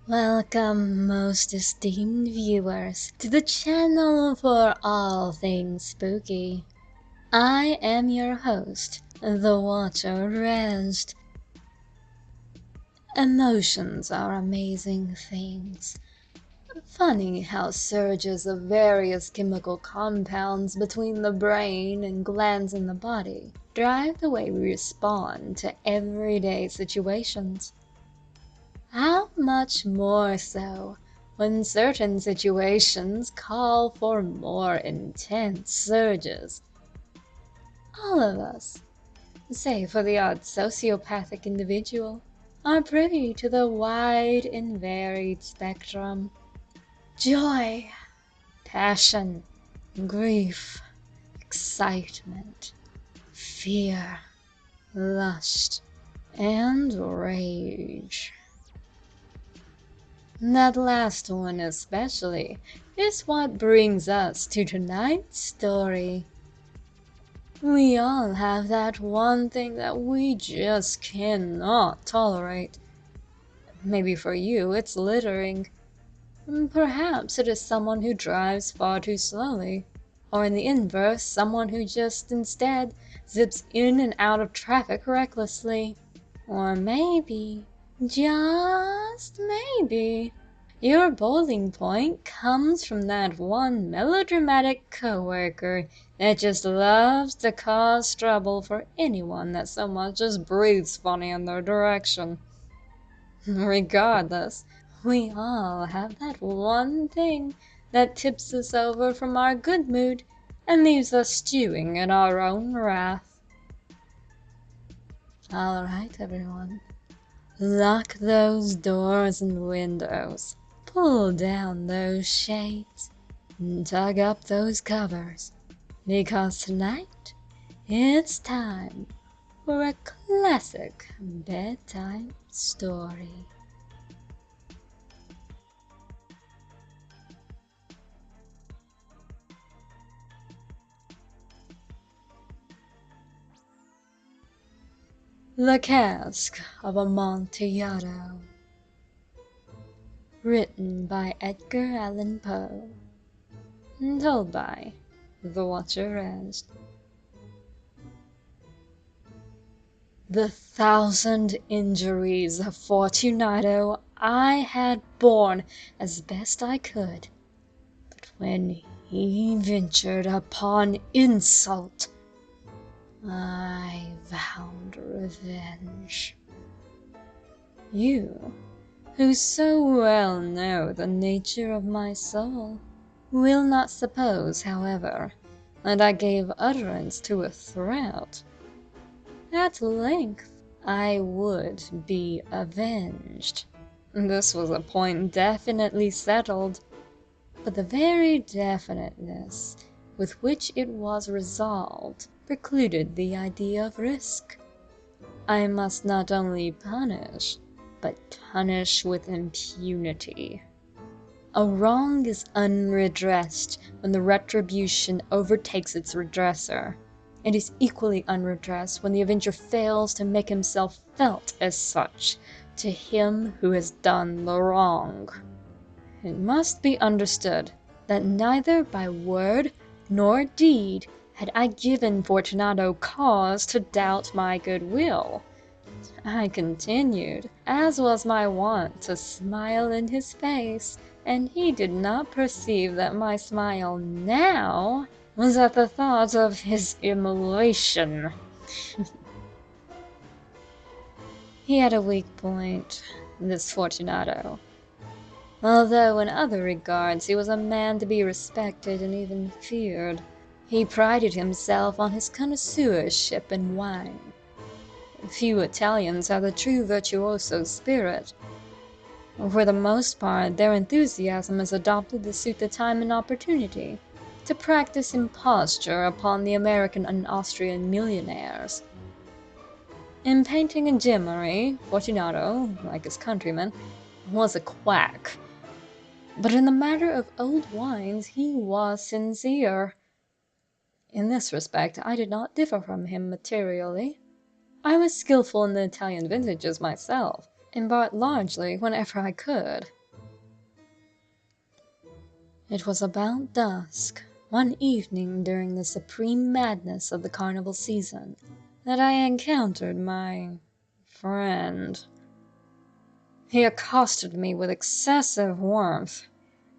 Welcome, most esteemed viewers, to the channel for all things spooky. I am your host, the Watcher Rest. Emotions are amazing things. Funny how surges of various chemical compounds between the brain and glands in the body drive the way we respond to everyday situations. How much more so when certain situations call for more intense surges. All of us, save for the odd sociopathic individual, are privy to the wide and varied spectrum. Joy, passion, grief, excitement, fear, lust, and rage. That last one especially is what brings us to tonight's story. We all have that one thing that we just cannot tolerate. Maybe for you it's littering. Perhaps it is someone who drives far too slowly. Or in the inverse, someone who just instead zips in and out of traffic recklessly. Or maybe, just maybe, your boiling point comes from that one melodramatic coworker that just loves to cause trouble for anyone that so much as breathes funny in their direction. Regardless, we all have that one thing that tips us over from our good mood and leaves us stewing in our own wrath. Alright, everyone. Lock those doors and windows, pull down those shades, and tug up those covers, because tonight it's time for a classic bedtime story. The Cask of Amontillado. Written by Edgar Allan Poe. Told by the Watcher Rest. The 1,000 injuries of Fortunado I had borne as best I could, but when he ventured upon insult, I vowed revenge. You, who so well know the nature of my soul, will not suppose, however, that I gave utterance to a threat. At length I would be avenged. This was a point definitely settled, but the very definiteness with which it was resolved precluded the idea of risk. I must not only punish, but punish with impunity. A wrong is unredressed when the retribution overtakes its redresser. It is equally unredressed when the avenger fails to make himself felt as such to him who has done the wrong. It must be understood that neither by word nor deed had I given Fortunado cause to doubt my goodwill. I continued, as was my wont, to smile in his face, and he did not perceive that my smile now was at the thought of his immolation. He had a weak point, this Fortunado. Although in other regards he was a man to be respected and even feared. He prided himself on his connoisseurship in wine. Few Italians have the true virtuoso spirit. For the most part, their enthusiasm is adopted to suit the time and opportunity, to practice imposture upon the American and Austrian millionaires. In painting and gemmary, Fortunado, like his countrymen, was a quack. But in the matter of old wines he was sincere. In this respect I did not differ from him materially. I was skillful in the Italian vintages myself, embarked largely whenever I could. It was about dusk, one evening during the supreme madness of the carnival season, that I encountered my friend. He accosted me with excessive warmth,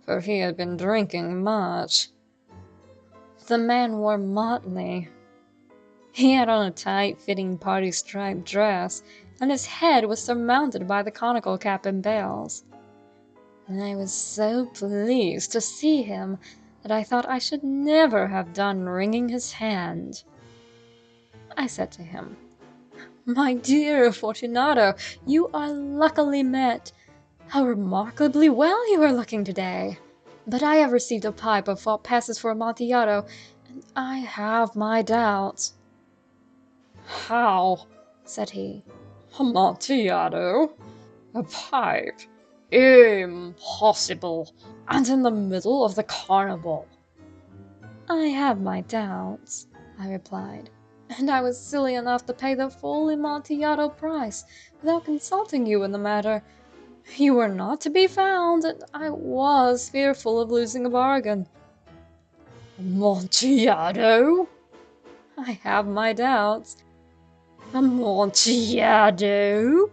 for he had been drinking much. The man wore motley. He had on a tight-fitting party-striped dress, and his head was surmounted by the conical cap and bells. And I was so pleased to see him that I thought I should never have done wringing his hand. I said to him, "My dear Fortunado, you are luckily met. How remarkably well you are looking today! But I have received a pipe of what passes for Amontillado, and I have my doubts." "How?" said he. "Amontillado? A pipe? Impossible! And in the middle of the carnival!" "I have my doubts," I replied, "and I was silly enough to pay the full Amontillado price without consulting you in the matter. You were not to be found, and I was fearful of losing a bargain." "Amontillado?" "I have my doubts." "Amontillado?"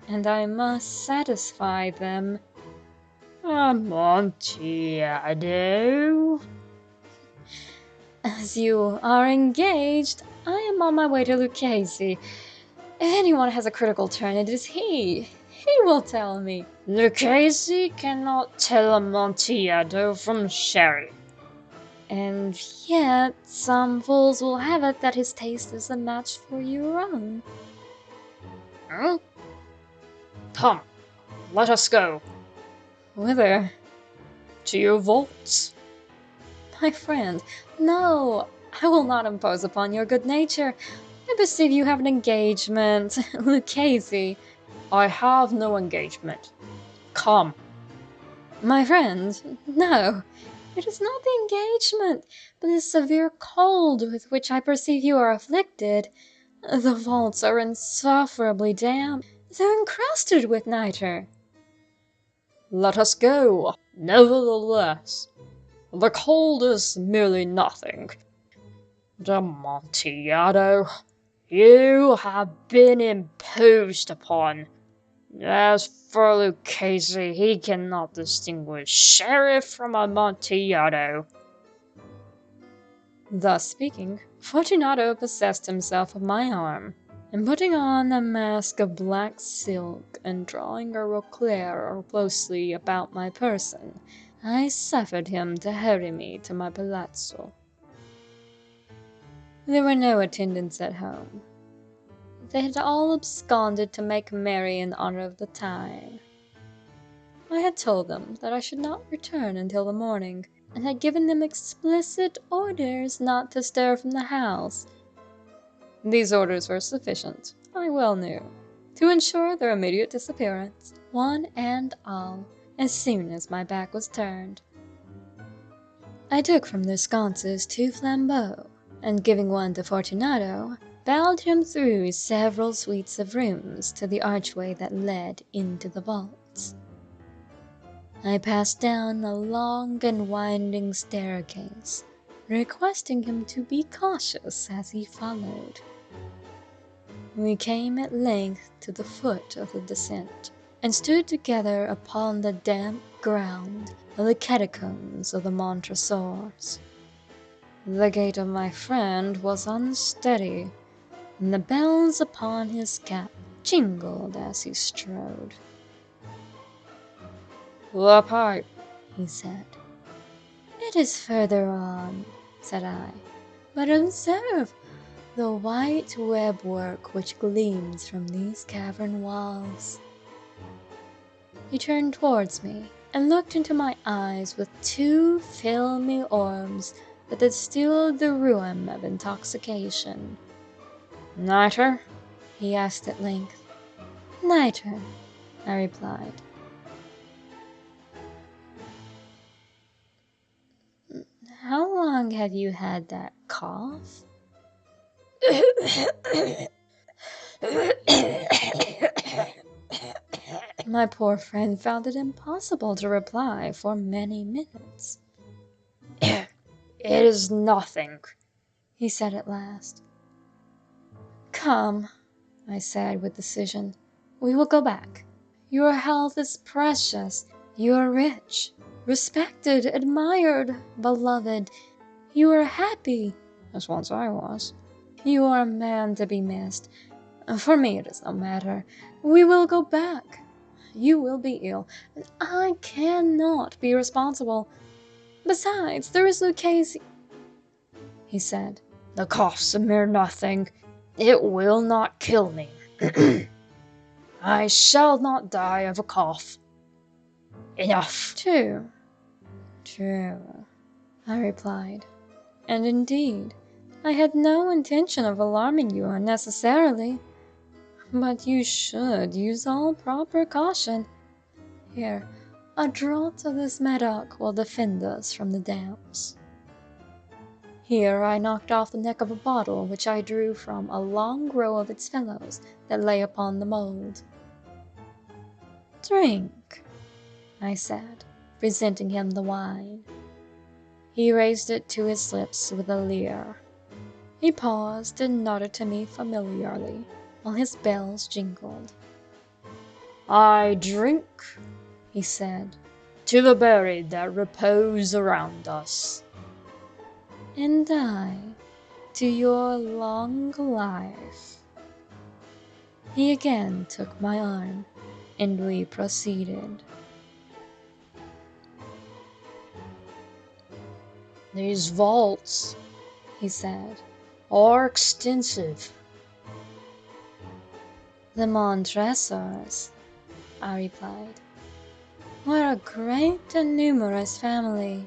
"And I must satisfy them." "Amontillado?" "As you are engaged, I am on my way to Lucchese. If anyone has a critical turn, it is he. He will tell me." "Lucchese cannot tell Amontillado from sherry." "And yet some fools will have it that his taste is a match for your own." Come, let us go." "Whither?" "To your vaults." "My friend, no, I will not impose upon your good nature. I perceive you have an engagement. Lucchese." "I have no engagement. Come." "My friend, no, it is not the engagement, but the severe cold with which I perceive you are afflicted. The vaults are insufferably damp. They're encrusted with nitre." "Let us go. Nevertheless, the cold is merely nothing. Amontillado, you have been imposed upon. As for Lucchese, he cannot distinguish sherry from Amontillado." Thus speaking, Fortunato possessed himself of my arm, and putting on a mask of black silk and drawing a roquelaire closely about my person, I suffered him to hurry me to my palazzo. There were no attendants at home. They had all absconded to make merry in honor of the time. I had told them that I should not return until the morning, and had given them explicit orders not to stir from the house. These orders were sufficient, I well knew, to ensure their immediate disappearance, one and all, as soon as my back was turned. I took from their sconces 2 flambeaux, and giving one to Fortunato, bowed him through several suites of rooms to the archway that led into the vaults. I passed down a long and winding staircase, requesting him to be cautious as he followed. We came at length to the foot of the descent, and stood together upon the damp ground of the catacombs of the Montresors. The gait of my friend was unsteady, and the bells upon his cap jingled as he strode. "The pipe," he said. "It is further on," said I. "But observe the white webwork which gleams from these cavern walls." He turned towards me and looked into my eyes with 2 filmy orbs that distilled the rheum of intoxication. "Nitre?" he asked at length. "Nitre," I replied. "How long have you had that cough?" My poor friend found it impossible to reply for many minutes. It is nothing, he said at last. Come, I said with decision. We will go back. Your health is precious. You are rich, respected, admired, beloved. You are happy, as once I was. You are a man to be missed. For me it is no matter. We will go back. You will be ill, and I cannot be responsible. Besides, there is Lucchese, he said. The cough's a mere nothing. It will not kill me. I shall not die of a cough. Enough. True, I replied. And indeed, I had no intention of alarming you unnecessarily. But you should use all proper caution. Here, a draught of this Medoc will defend us from the damps. Here I knocked off the neck of a bottle which I drew from a long row of its fellows that lay upon the mould. Drink, I said, presenting him the wine. He raised it to his lips with a leer. He paused and nodded to me familiarly, while his bells jingled. I drink, he said, to the buried that repose around us. And I, to your long life. He again took my arm, and we proceeded. These vaults, he said, are extensive. The Montresors, I replied, were a great and numerous family.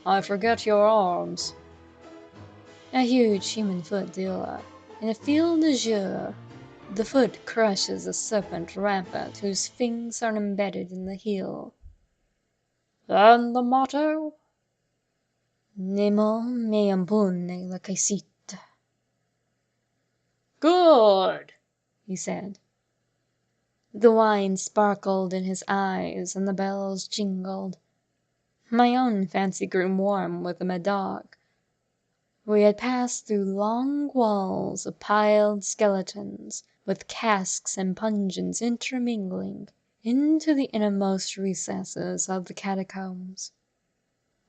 I forget your arms. A huge human foot dealer in a field de jour. The foot crushes a serpent rampant whose fangs are embedded in the heel. And the motto? Nemo me impune lacessit. Good, he said. The wine sparkled in his eyes and the bells jingled. My own fancy grew warm with the Medoc. We had passed through long walls of piled skeletons, with casks and puncheons intermingling, into the innermost recesses of the catacombs.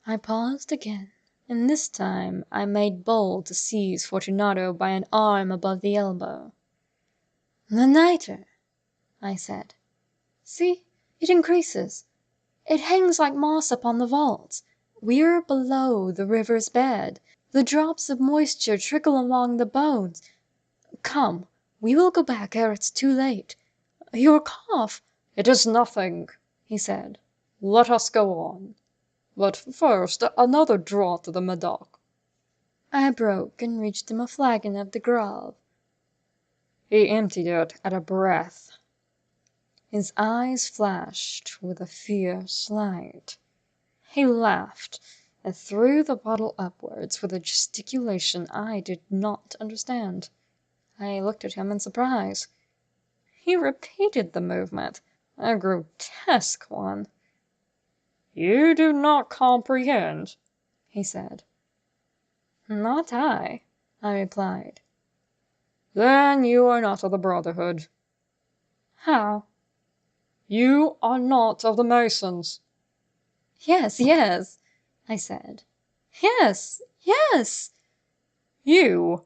I paused again, and this time I made bold to seize Fortunado by an arm above the elbow. "The nitre," I said. "See, it increases. It hangs like moss upon the vaults. We're below the river's bed. The drops of moisture trickle along the bones. Come, we will go back ere it's too late. Your cough—" "It is nothing," he said. "Let us go on. But first, another draught of the Medoc." I broke and reached him a flagon of de Grave. He emptied it at a breath. His eyes flashed with a fierce light. He laughed and threw the bottle upwards with a gesticulation I did not understand. I looked at him in surprise. He repeated the movement, a grotesque one. "You do not comprehend," he said. "Not I," I replied. "Then you are not of the Brotherhood." "How?" "You are not of the Masons." "Yes, yes," I said. "Yes, yes." "You?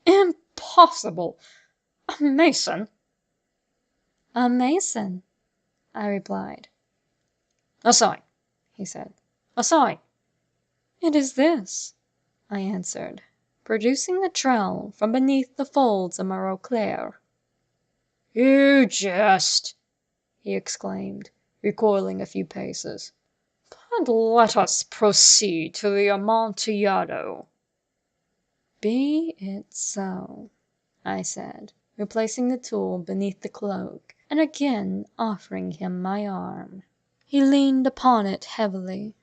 Impossible! A Mason?" "A Mason," I replied. "A sign," he said. "A sign." "It is this," I answered, producing the trowel from beneath the folds of my roquelaire. "You jest," he exclaimed, recoiling a few paces. "But let us proceed to the Amontillado." "Be it so," I said, replacing the tool beneath the cloak, and again offering him my arm. He leaned upon it heavily.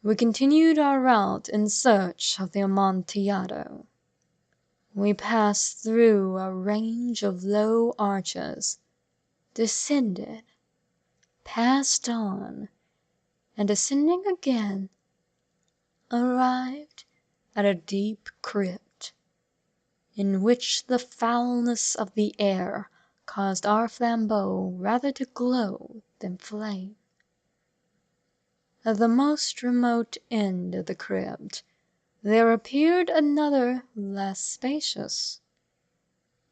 We continued our route in search of the Amontillado. We passed through a range of low arches, descended, passed on, and ascending again, arrived at a deep crypt, in which the foulness of the air caused our flambeaux rather to glow than flame. At the most remote end of the crypt there appeared another less spacious.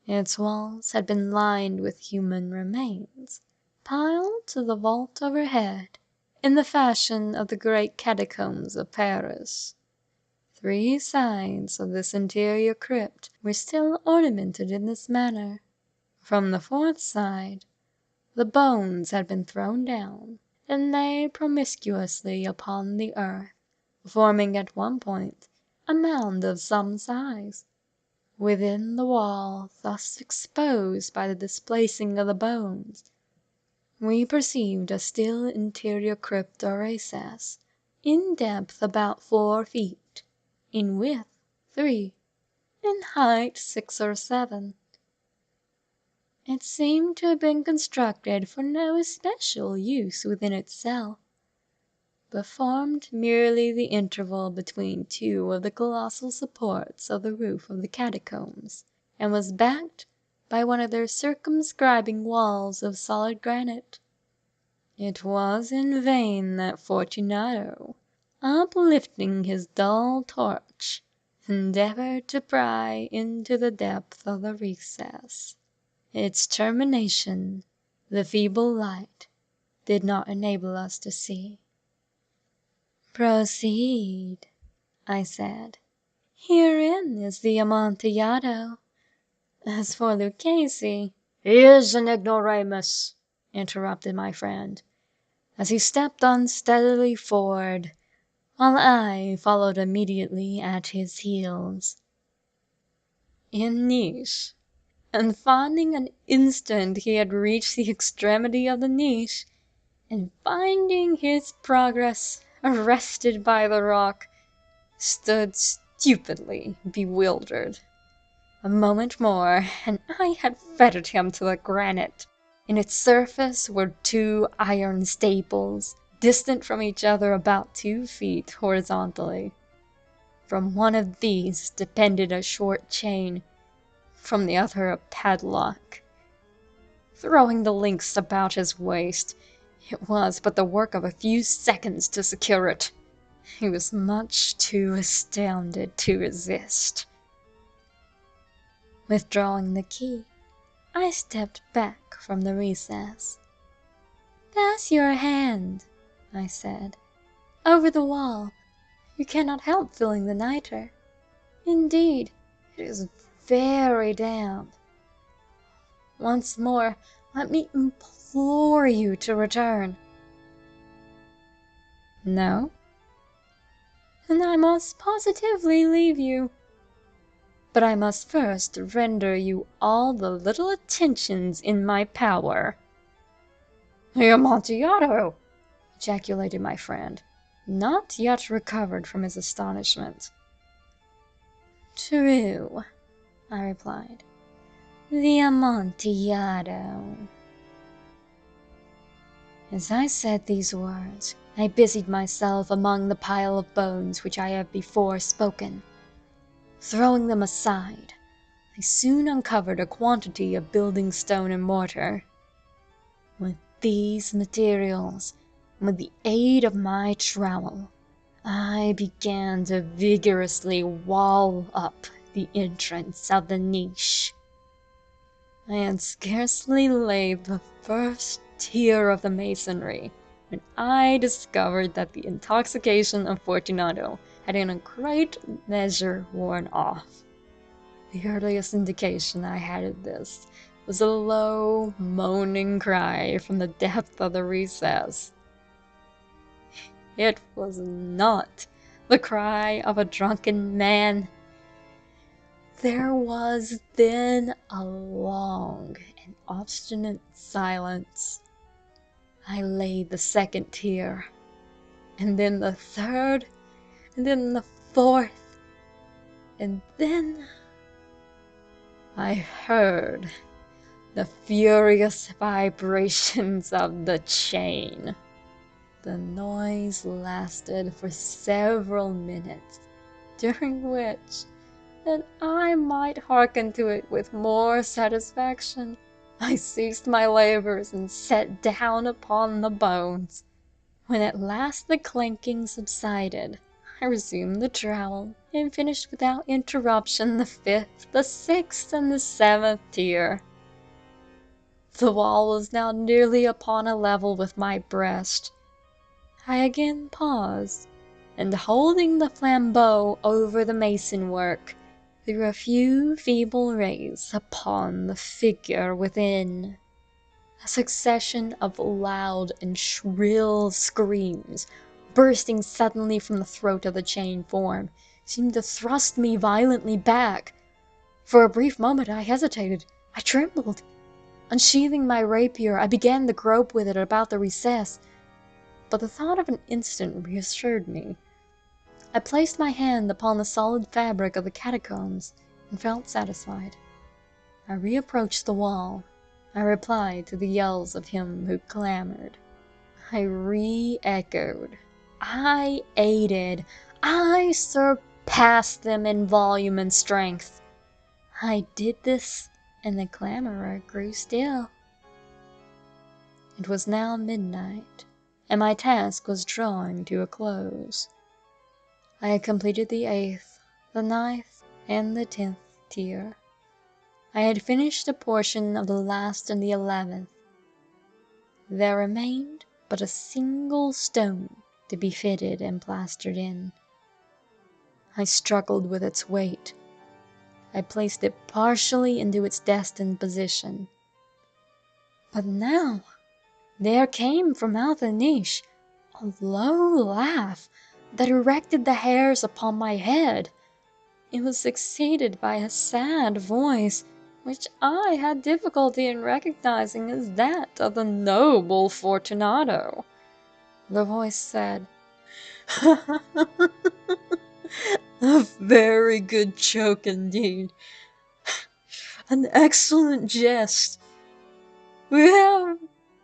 Its walls had been lined with human remains, piled to the vault overhead, in the fashion of the great catacombs of Paris. 3 sides of this interior crypt were still ornamented in this manner. From the 4th side, the bones had been thrown down, and lay promiscuously upon the earth, forming at one point a mound of some size. Within the wall, thus exposed by the displacing of the bones, we perceived a still interior crypt or recess, in depth about 4 feet, in width 3, in height 6 or 7. It seemed to have been constructed for no especial use within itself, but formed merely the interval between 2 of the colossal supports of the roof of the catacombs, and was backed by one of their circumscribing walls of solid granite. It was in vain that Fortunado, uplifting his dull torch, endeavored to pry into the depth of the recess. Its termination, the feeble light did not enable us to see. "Proceed," I said. "Herein is the Amontillado. As for Lucchese—" "He is an ignoramus," interrupted my friend, as he stepped unsteadily forward, while I followed immediately at his heels. In niche, and finding an instant he had reached the extremity of the niche, and finding his progress arrested by the rock, stood stupidly bewildered. A moment more, and I had fettered him to the granite. In its surface were 2 iron staples, distant from each other about 2 feet horizontally. From one of these depended a short chain, from the other a padlock. Throwing the links about his waist, it was but the work of a few seconds to secure it. He was much too astounded to resist. Withdrawing the key, I stepped back from the recess. "Pass your hand," I said, "over the wall. You cannot help feeling the nitre. Indeed, it is very damp. Once more, let me implore you to return." "No?" "Then I must positively leave you. But I must first render you all the little attentions in my power." "The Amontillado!" ejaculated my friend, not yet recovered from his astonishment. "True," I replied, "the Amontillado." As I said these words, I busied myself among the pile of bones which I have before spoken. Throwing them aside, I soon uncovered a quantity of building stone and mortar. With these materials, and with the aid of my trowel, I began to vigorously wall up the entrance of the niche. I had scarcely laid the first tier of the masonry when I discovered that the intoxication of Fortunado had in a great measure worn off. The earliest indication I had of this was a low, moaning cry from the depth of the recess. It was not the cry of a drunken man. There was then a long and obstinate silence. I laid the 2nd tier, and then the 3rd, and then the 4th, and then I heard the furious vibrations of the chain. The noise lasted for several minutes, during which, that I might hearken to it with more satisfaction, I ceased my labors and sat down upon the bones. When at last the clanking subsided, I resumed the trowel, and finished without interruption the 5th, the 6th, and the 7th tier. The wall was now nearly upon a level with my breast. I again paused, and holding the flambeau over the mason work, threw a few feeble rays upon the figure within. A succession of loud and shrill screams, bursting suddenly from the throat of the chained form, seemed to thrust me violently back. For a brief moment I hesitated, I trembled. Unsheathing my rapier, I began to grope with it about the recess, but the thought of an instant reassured me. I placed my hand upon the solid fabric of the catacombs, and felt satisfied. I reapproached the wall. I replied to the yells of him who clamored. I re-echoed. I aided. I surpassed them in volume and strength. I did this, and the clamorer grew still. It was now midnight, and my task was drawing to a close. I had completed the 8th, the 9th, and the 10th tier. I had finished a portion of the last and the 11th. There remained but a single stone to be fitted and plastered in. I struggled with its weight. I placed it partially into its destined position. But now there came from out the niche a low laugh that erected the hairs upon my head. It was succeeded by a sad voice, which I had difficulty in recognizing as that of the noble Fortunado. The voice said, "A very good joke indeed. An excellent jest. We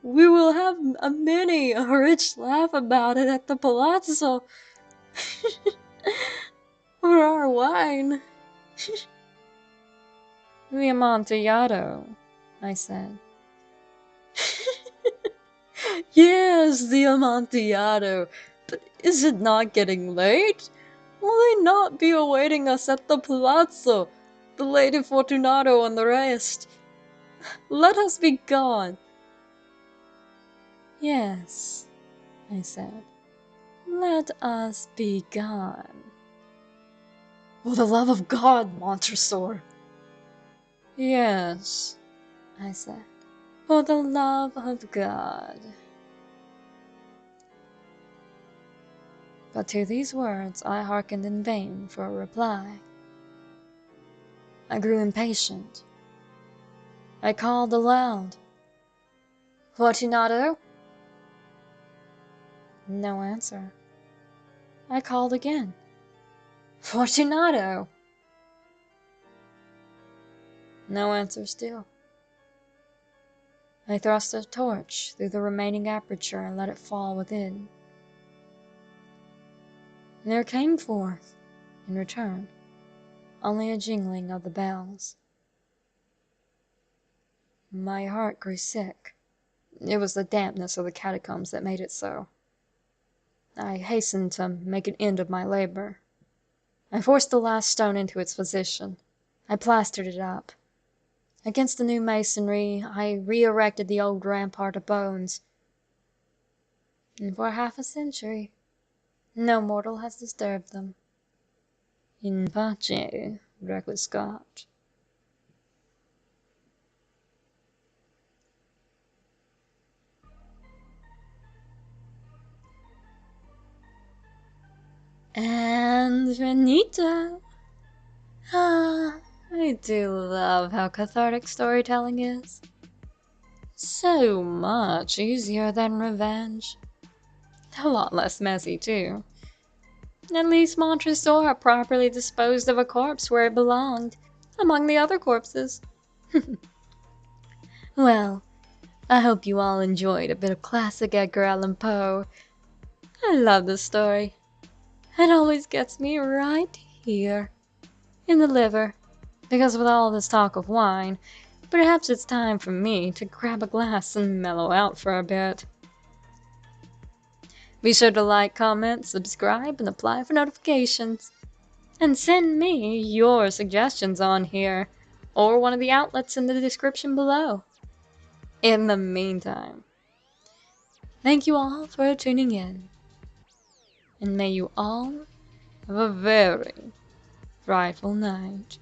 will have a rich laugh about it at the palazzo. For our wine." "The Amontillado," I said. "Yes, the Amontillado. But is it not getting late? Will they not be awaiting us at the palazzo, the Lady Fortunado and the rest? Let us be gone." "Yes," I said. "Let us be gone." "For the love of God, Montresor!" "Yes," I said. "For the love of God." But to these words I hearkened in vain for a reply. I grew impatient. I called aloud, "Fortunado?" No answer. I called again, "Fortunado?" No answer still. I thrust a torch through the remaining aperture and let it fall within. There came forth, in return, only a jingling of the bells. My heart grew sick. It was the dampness of the catacombs that made it so. I hastened to make an end of my labor. I forced the last stone into its position. I plastered it up. Against the new masonry, I re-erected the old rampart of bones. And for half a century, no mortal has disturbed them. In pace, requiescat. And finito. Ah, I do love how cathartic storytelling is. So much easier than revenge. A lot less messy, too. At least Montresor properly disposed of a corpse where it belonged, among the other corpses. Well, I hope you all enjoyed a bit of classic Edgar Allan Poe. I love this story. It always gets me right here, in the liver, because with all this talk of wine, perhaps it's time for me to grab a glass and mellow out for a bit. Be sure to like, comment, subscribe, and apply for notifications. And send me your suggestions on here, or one of the outlets in the description below. In the meantime, thank you all for tuning in, and may you all have a very frightful night.